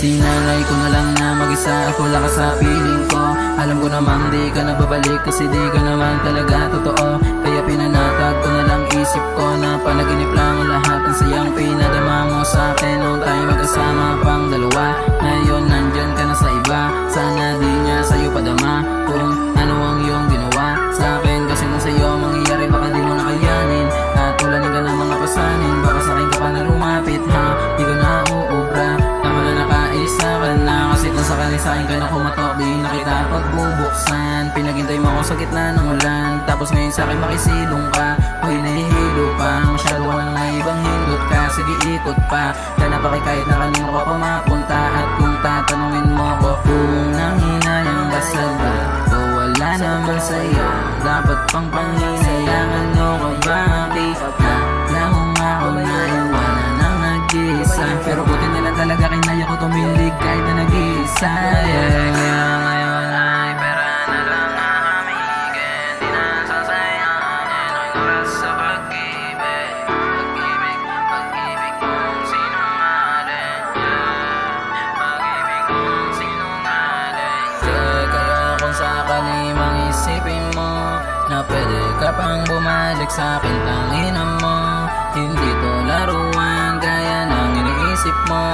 Sinalay ko na lang na mag-isa ako lang sa piling ko. Alam ko naman di ka nababalik kasi di ka naman talaga totoo. Kaya pinanatag ko na lang isip ko na panaginip lang ang lahat ng sayang pinadama mo sa akin noong tayo magkasama pang dalawa. Ngayon nandyan ka na sa iba, sana di niya sa'yo padama kung ano ang iyong ginawa sa akin. Kasi kung sa'yo mangyayari baka di mo na kayanin at tulanin ka ng mga pasanin. Baka sa akin ka pa na lumapit ha, di ko na uubra. Tama na nakaisa ka na kasi kung sakali sa akin ka na kumatok, di na kita pagbubuksan. Pinaghintay mo ako sa gitna ng ulan, tapos ngayon sa akin makisilong ka. Hoy nahihilo pa, masyado ka nang naibang hindot ka. Sige ikot pa, dala pa kay kahit na kanino ka pa mapunta. At kung tatanungin mo ko kung nanghinayang basag ba o wala naman sa'yo, dapat pang panghinayang ano ka ba? Kaya mo nga ako na iwanan ng nag-iisa, pero buti nila talaga kinaya ko tumilig kahit na nag-iisa. Ngayon ay pera na lang hamigin, di na sasayangin ang oras sa pag-ibig. Pag-ibig kung sinungaling, pag-ibig kung sinungaling. Kaya kung sakali mang isipin mo na pwede ka pang bumalik sa akin, tangina mo, hindi to laruan gaya ng iniisip mo.